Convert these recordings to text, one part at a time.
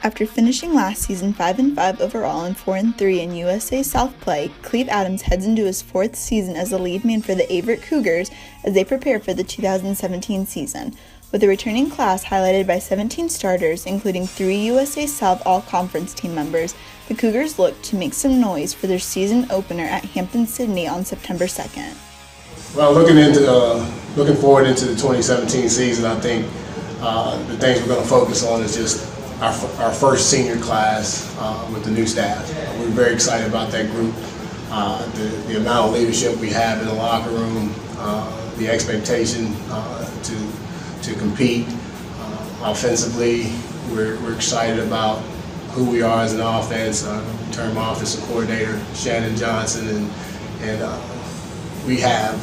After finishing last season 5-5 overall and 4-3 in USA South play, Cleve Adams heads into his fourth season as the lead man for the Averett Cougars as they prepare for the 2017 season. With a returning class highlighted by 17 starters, including 3 USA South All-Conference team members, the Cougars look to make some noise for their season opener at Hampton-Sydney on September 2nd. Well, looking forward into the 2017 season, I think the things we're going to focus on is just our first senior class with the new staff. We're very excited about that group, the amount of leadership we have in the locker room, the expectation to compete. Offensively, we're excited about who we are as an offense. Term offensive coordinator Shannon Johnson, and we have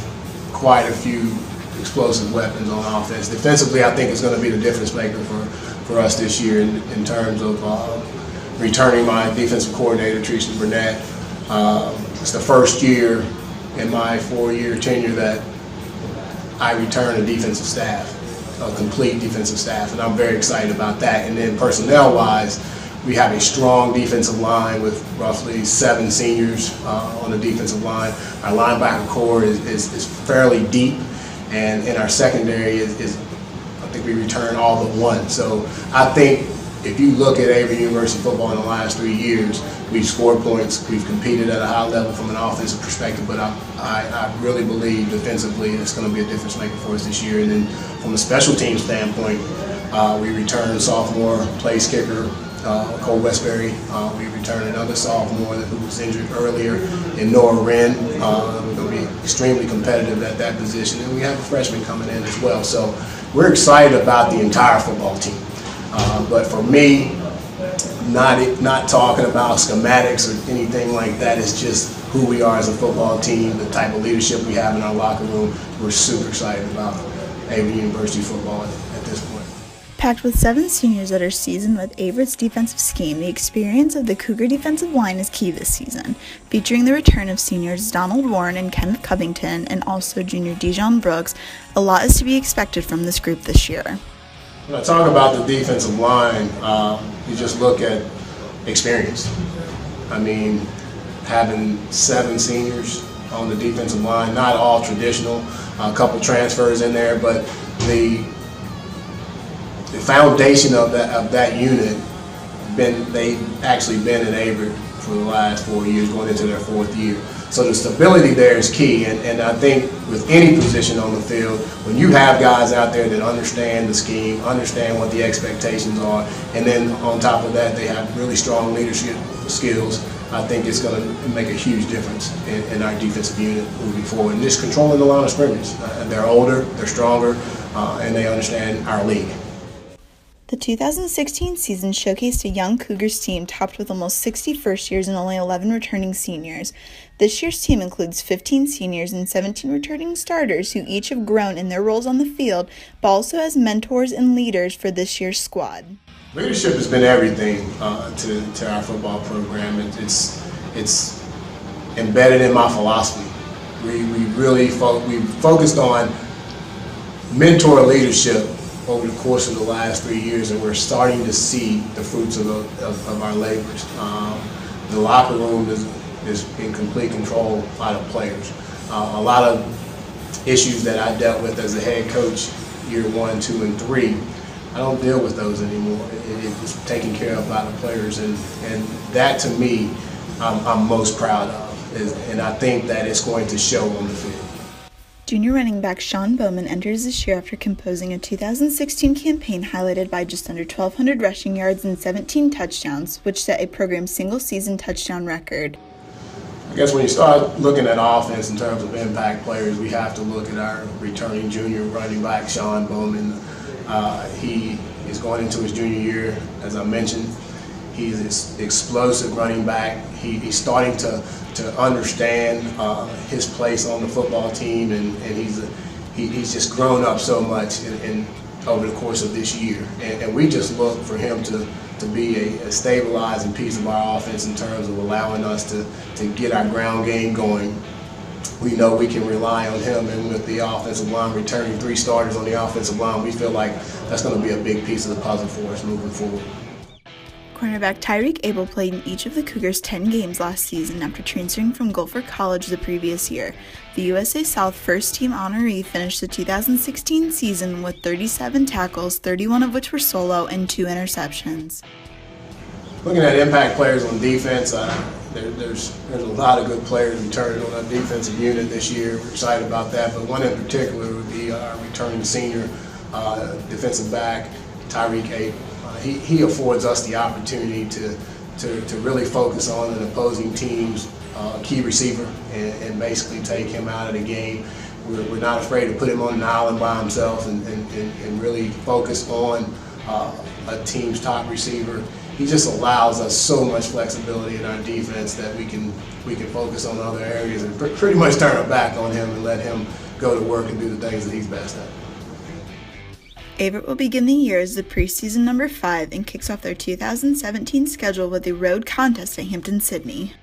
quite a few explosive weapons on offense. Defensively, I think it's going to be the difference maker for us this year in terms of returning my defensive coordinator, Teresa Burnett. It's the first year in my 4-year tenure that I return a defensive staff, a complete defensive staff, and I'm very excited about that. And then personnel-wise, we have a strong defensive line with roughly 7 seniors on the defensive line. Our linebacker core is fairly deep, and in our secondary is I think we return all but 1. So I think if you look at Averett University football in the last 3 years, we've scored points, we've competed at a high level from an offensive perspective, but I really believe defensively it's going to be a difference maker for us this year. And then from a special team standpoint, we return sophomore place kicker Cole Westbury. We returned another sophomore who was injured earlier in Noah Wren. We're going to be extremely competitive at that position, and we have a freshman coming in as well. So we're excited about the entire football team. But for me, not talking about schematics or anything like that. It's just who we are as a football team, the type of leadership we have in our locker room. We're super excited about Averett University football at this point. Packed with 7 seniors that are seasoned with Averett's defensive scheme, the experience of the Cougar defensive line is key this season. Featuring the return of seniors Donald Warren and Kenneth Covington, and also junior Dijon Brooks, a lot is to be expected from this group this year. When I talk about the defensive line, you just look at experience. I mean, having 7 seniors on the defensive line, not all traditional, a couple transfers in there, but the foundation of that unit, they've actually been in Averett for the last 4 years, going into their 4th year. So the stability there is key, and I think with any position on the field, when you have guys out there that understand the scheme, understand what the expectations are, and then on top of that they have really strong leadership skills, I think it's going to make a huge difference in our defensive unit moving forward. And just controlling the line of scrimmage. They're older, they're stronger, and they understand our league. The 2016 season showcased a young Cougars team topped with almost 60 first-years and only 11 returning seniors. This year's team includes 15 seniors and 17 returning starters who each have grown in their roles on the field, but also as mentors and leaders for this year's squad. Leadership has been everything to our football program. It's embedded in my philosophy. We focused on mentor leadership over the course of the last 3 years, and we're starting to see the fruits of our labors. The locker room is in complete control by the players. A lot of issues that I dealt with as a head coach year 1, 2, and 3, I don't deal with those anymore. It's taken care of by the players, and that to me, I'm most proud of, and I think that it's going to show on the field. Junior running back Sean Bowman enters this year after composing a 2016 campaign highlighted by just under 1,200 rushing yards and 17 touchdowns, which set a program single-season touchdown record. I guess when you start looking at offense in terms of impact players, we have to look at our returning junior running back, Sean Bowman. He is going into his junior year, as I mentioned. He's an explosive running back. He's starting to understand his place on the football team, and he's just grown up so much over the course of this year. And we just look for him to be a stabilizing piece of our offense in terms of allowing us to get our ground game going we know we can rely on him, and with the offensive line returning 3 starters on the offensive line, we feel like that's going to be a big piece of the puzzle for us moving forward. Cornerback Tyreek Abel played in each of the Cougars' 10 games last season after transferring from Gulfport College the previous year. The USA South first-team honoree finished the 2016 season with 37 tackles, 31 of which were solo, and 2 interceptions. Looking at impact players on defense, there's a lot of good players returning on our defensive unit this year. We're excited about that, but one in particular would be our returning senior defensive back, Tyreek Abel. He affords us the opportunity to really focus on an opposing team's key receiver and basically take him out of the game. We're not afraid to put him on an island by himself and really focus on a team's top receiver. He just allows us so much flexibility in our defense that we can focus on other areas and pretty much turn our back on him and let him go to work and do the things that he's best at. Averett will begin the year as the preseason number 5 and kicks off their 2017 schedule with a road contest at Hampton-Sydney.